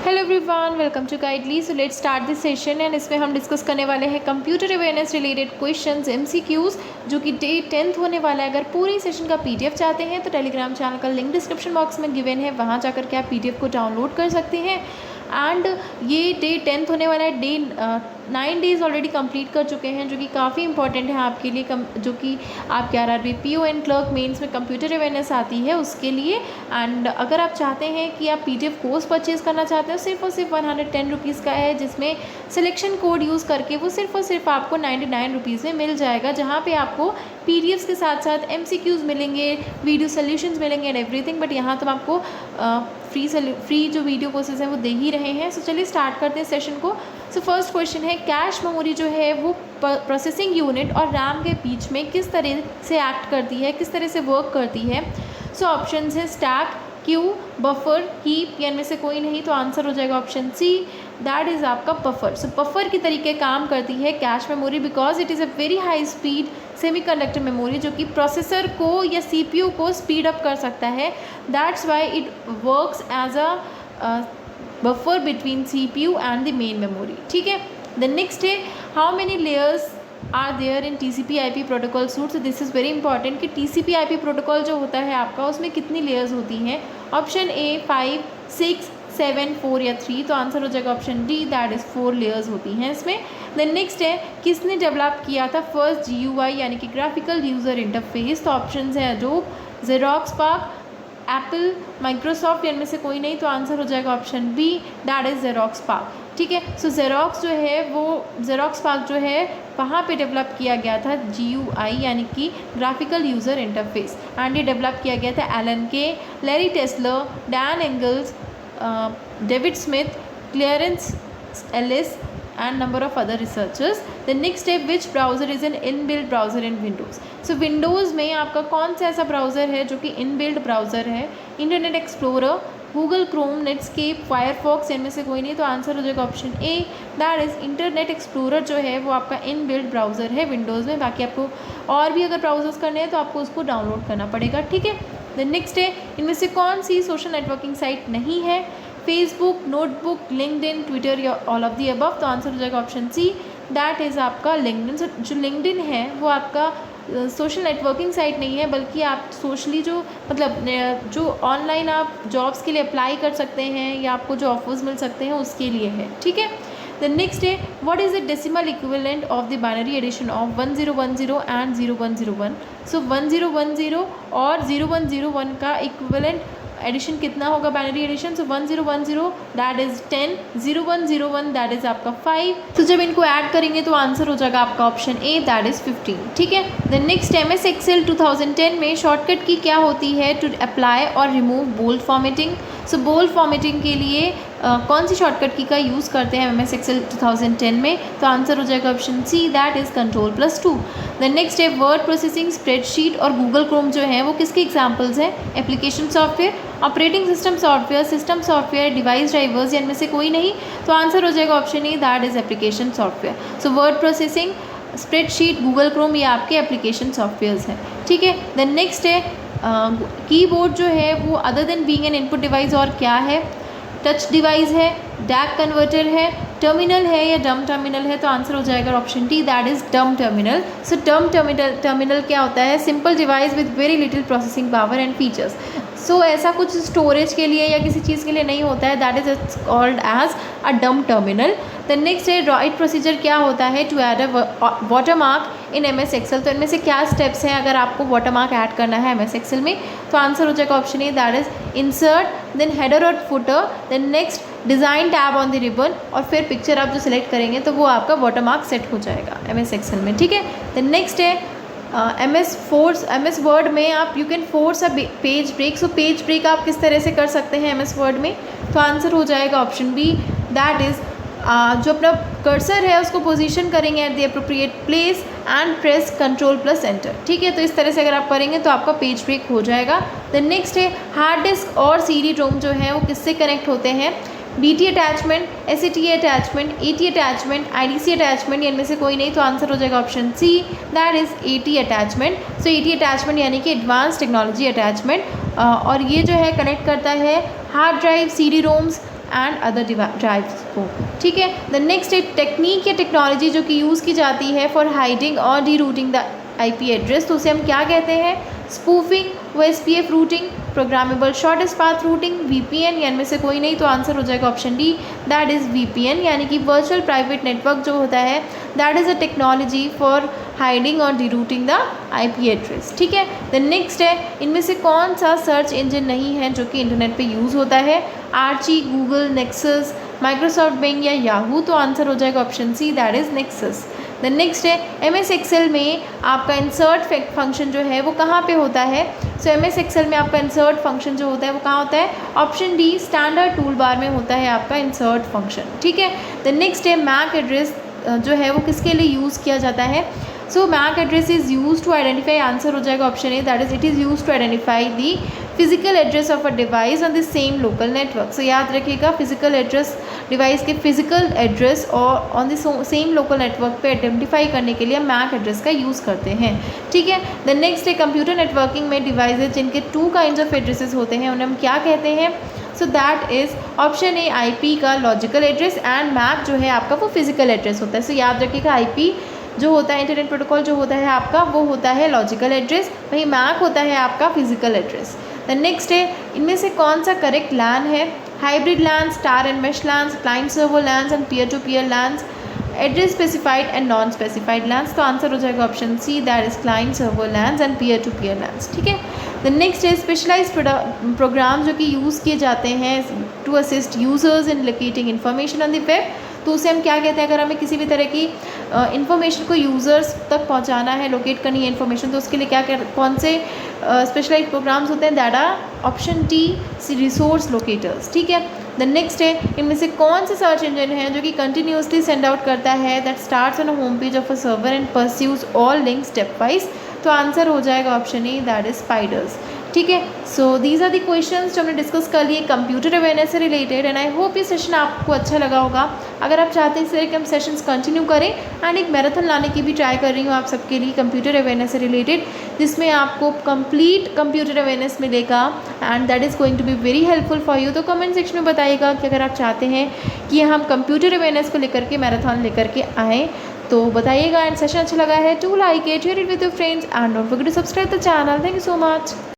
Hello everyone, welcome to Guidely. So let's start this session and इसमें हम discuss करने वाले हैं computer awareness related questions MCQs जो कि डे 10th होने वाला है। अगर पूरी सेशन का PDF चाहते हैं तो टेलीग्राम चैनल का लिंक डिस्क्रिप्शन बॉक्स में गिवन है, वहाँ जाकर के आप PDF को डाउनलोड कर सकते हैं। एंड ये डे 10th होने वाला है। 9 डेज़ ऑलरेडी कंप्लीट कर चुके हैं जो कि काफ़ी इंपॉर्टेंट है आपके लिए, जो कि आपके RRB PO and clerk mains में कंप्यूटर अवेयरनेस आती है उसके लिए। एंड अगर आप चाहते हैं कि आप PDF कोर्स परचेज़ करना चाहते हैं, सिर्फ और सिर्फ 110 रुपीज़ का है, जिसमें सिलेक्शन कोड यूज़ करके वो सिर्फ और सिर्फ आपको 99 रुपीज़ में मिल जाएगा, जहाँ पे आपको PDFs के साथ साथ MCQs मिलेंगे, वीडियो सोल्यूशंस मिलेंगे एंड एवरीथिंग। बट यहाँ तो हम आपको फ्री जो वीडियो कोर्सेज हैं वो दे ही रहे हैं। सो चलिए स्टार्ट करते हैं सेशन को। सो फर्स्ट क्वेश्चन है, कैश मेमोरी जो है वो प्रोसेसिंग यूनिट और रैम के बीच में किस तरह से एक्ट करती है, किस तरह से वर्क करती है। सो ऑप्शन है स्टैक, क्यू, बफर, हीप, या इनमें से कोई नहीं तो आंसर हो जाएगा ऑप्शन सी, दैट इज़ आपका बफर। सो बफर की तरीके काम करती है cache memory because it is a very high speed semiconductor memory जो कि प्रोसेसर को या CPU को स्पीड अप कर सकता है। That's why it works as a buffer between CPU and the main memory. ठीक है, द नेक्स्ट है, how many layers are there in TCP/IP protocol suite. So this is very important कि TCP/IP protocol जो होता है आपका, उसमें कितनी लेयर्स होती हैं। ऑप्शन ए 5, 6, 7, 4 या 3 तो आंसर हो जाएगा option D, that is 4 layers होती हैं इसमें। देन नेक्स्ट है, किसने डेवलप किया था फर्स्ट GUI यानी कि ग्राफिकल यूज़र इंटरफेस। तो ऑप्शन है Adobe, Xerox PARC, Apple, Microsoft, इनमें से कोई नहीं तो आंसर हो जाएगा option B, that is Xerox PARC. ठीक है, सो जेरोक्स जो है वो जेरोक्स पार्क जो है वहाँ पे डेवलप किया गया था GUI यानी कि ग्राफिकल यूज़र इंटरफेस, एंड ये डेवलप किया गया था Alan Kay, Larry Tesler, Dan Ingalls, David Smith, Clarence Ellis and number of other researchers. The next step, which browser is an inbuilt browser in Windows. So Windows में आपका कौन सा ऐसा browser है जो कि इनबिल्ट ब्राउज़र है। Internet explorer, Google Chrome, Netscape, Firefox, इनमें से कोई नहीं तो आंसर हो जाएगा option A, that is internet explorer जो है वो आपका इनबिल्ट ब्राउज़र है विंडोज़ में। बाकी आपको और भी अगर ब्राउज़र्स करने हैं तो आपको उसको डाउनलोड करना पड़ेगा। ठीक है, द नेक्स्ट है, इनमें से कौन सी सोशल नेटवर्किंग साइट नहीं है। फेसबुक, नोटबुक, लिंक्डइन, ट्विटर या ऑल ऑफ दी अबव तो आंसर हो जाएगा ऑप्शन सी, दैट इज़ आपका लिंक्डइन। जो लिंक्डइन है वो आपका सोशल नेटवर्किंग साइट नहीं है, बल्कि आप सोशली जो जो ऑनलाइन आप जॉब्स के लिए अप्लाई कर सकते हैं या आपको जो ऑफर्स मिल सकते हैं उसके लिए है। ठीक है, द नेक्स्ट है, what is the decimal equivalent of the binary addition of 1010 and 0101। So 1010 और 0101 का इक्विवेलेंट एडिशन कितना होगा binary addition. So 1010 that is 10, 0101 that is आपका 5। तो जब इनको ऐड करेंगे तो आंसर हो जाएगा आपका ऑप्शन ए, दैट इज़ 15। ठीक है, द नेक्स्ट MS Excel 2010 में शॉर्टकट की क्या होती है टू अप्लाई और remove bold formatting. So bold formatting के लिए कौन सी शॉर्टकट की का यूज़ करते हैं MS Excel 2010 में तो आंसर हो जाएगा option C, that is Ctrl+2। The next है, वर्ड प्रोसेसिंग, स्प्रेडशीट और गूगल क्रोम जो है वो किसके एग्जाम्पल्स हैं। Application software, operating system software, system software, device drivers, या इनमें से कोई नहीं तो आंसर हो जाएगा option A, that is application software. So word processing, spreadsheet, Google Chrome ये आपके एप्लीकेशन सॉफ्टवेयर्स हैं। ठीक है, द नेक्स्ट है, कीबोर्ड जो है वो other than being an input device और क्या है। टच डिवाइस है, डैक कन्वर्टर है, टर्मिनल है या डम टर्मिनल है तो आंसर हो जाएगा option D, that is dumb terminal. So dumb terminal क्या होता है, simple device with very little processing power and features. So ऐसा कुछ स्टोरेज के लिए या किसी चीज़ के लिए नहीं होता है, that is called as a dumb terminal. The next है, राइट प्रोसीजर क्या होता है to add a watermark in MS Excel। तो इनमें से क्या स्टेप्स हैं अगर आपको वाटरमार्क ऐड करना है MS Excel में तो आंसर हो जाएगा option A, that is insert, then header और footer, then next design tab on the ribbon, और फिर पिक्चर आप जो सिलेक्ट करेंगे तो वो आपका वाटरमार्क सेट हो जाएगा MS Excel में। ठीक है, द नेक्स्ट है, MS वर्ड में आप you can force a page break. So page break आप किस तरह से कर सकते हैं MS वर्ड में तो आंसर हो जाएगा ऑप्शन बी, दैट इज़ जो अपना कर्सर है उसको पोजीशन करेंगे at the appropriate place and press Ctrl+Enter। ठीक है, तो इस तरह से अगर आप करेंगे तो आपका पेज ब्रेक हो जाएगा। द नेक्स्ट है, हार्ड डिस्क और CD-ROM जो है वो किससे कनेक्ट होते हैं। BT attachment, SATA attachment, AT attachment, IDC attachment, इनमें से कोई नहीं तो आंसर हो जाएगा option C, that is AT attachment. So AT attachment यानी कि एडवांस टेक्नोलॉजी अटैचमेंट, और ये जो है कनेक्ट करता है hard drive, CD-ROMs, and other drives को। ठीक है, द नेक्स्ट एक टेक्निक या टेक्नोलॉजी जो कि यूज़ की जाती है फॉर हाइडिंग और D routing the IP address, तो उसे हम क्या कहते हैं? स्पूफिंग व SPF routing, programmable shortest path routing, VPN, या इनमें से कोई नहीं, तो आंसर हो जाएगा option D, that is VPN, यानी कि वर्चुअल प्राइवेट नेटवर्क जो होता है that is a technology for hiding और डिरूटिंग द IP एड्रेस। ठीक है, द नेक्स्ट है, इनमें से कौन सा सर्च इंजन नहीं है जो कि इंटरनेट पे यूज़ होता है? Archie, Google, Nexus, Microsoft Bing या याहू, तो आंसर हो जाएगा option C, that is Nexus. The next है, MS एक्सेल में आपका इंसर्ट फंक्शन जो है वो कहाँ पे होता है? सो MS एक्सेल में आपका इंसर्ट फंक्शन जो होता है वो कहाँ होता है? Option D, standard tool bar में होता है आपका इंसर्ट फंक्शन। ठीक है, द नेक्स्ट है, मैक एड्रेस जो है वो किसके लिए यूज़ किया जाता है? So MAC address is use to identify, answer हो जाएगा option A, that is it is use to identify the physical address of a device on the same local network. So याद रखिएगा, फिजिकल एड्रेस, डिवाइस के physical address और on the same local network पे identify करने के लिए Mac address का use करते हैं। ठीक है, द नेक्स्ट है, कंप्यूटर नेटवर्किंग में डिवाइसेज जिनके 2 काइंड्स ऑफ एड्रेसेस होते हैं उन्हें हम क्या कहते हैं? So that is option A, IP का लॉजिकल एड्रेस, एंड मैक जो है आपका वो फिजिकल एड्रेस होता है। सो याद रखिएगा, IP जो होता है, इंटरनेट प्रोटोकॉल जो होता है आपका वो होता है लॉजिकल एड्रेस, वहीं मैक होता है आपका फिजिकल एड्रेस। द नेक्स्ट है, इनमें से कौन सा करेक्ट लैन है? Hybrid LAN, star and mesh LANs, client server LANs and peer to peer LANs, address specified and non specified LANs, तो आंसर हो जाएगा option C, that is client server LANs and peer to peer LANs. ठीक है, the next है, specialize program जो कि use किए जाते हैं to assist users in locating information on the web, तो उसे हम क्या कहते हैं? अगर हमें किसी भी तरह की इन्फॉर्मेशन को यूज़र्स तक पहुंचाना है, लोकेट करनी है इन्फॉर्मेशन, तो उसके लिए कौन से स्पेशलाइज्ड प्रोग्राम्स होते हैं? That are option D, resource locators. ठीक है, द नेक्स्ट है, इनमें से कौन से सर्च इंजन है जो कि कंटिन्यूसली सेंड आउट करता है that starts on a home page of a server and pursues all link step wise, तो आंसर हो जाएगा option A, that is spiders. ठीक है, so these are the questions जो हमने डिस्कस कर लिए कंप्यूटर अवेयरनेस से रिलेटेड, एंड आई होप ये सेशन आपको अच्छा लगा होगा। अगर आप चाहते हैं इस तरह के हम सेशंस कंटिन्यू करें, एंड एक मैराथन लाने की भी ट्राई कर रही हूँ आप सबके लिए कंप्यूटर अवेयरनेस से रिलेटेड, जिसमें आपको कंप्लीट कंप्यूटर अवेयरनेस मिलेगा, and that is going to be very helpful for you. तो कमेंट सेक्शन में बताइएगा कि अगर आप चाहते हैं कि हम कंप्यूटर अवेयरनेस को लेकर के मैराथन लेकर के आएँ, तो बताइएगा। एंड सेशन अच्छा लगा है, to like it, share it with your friends, and don't forget to subscribe the channel. Thank you so much.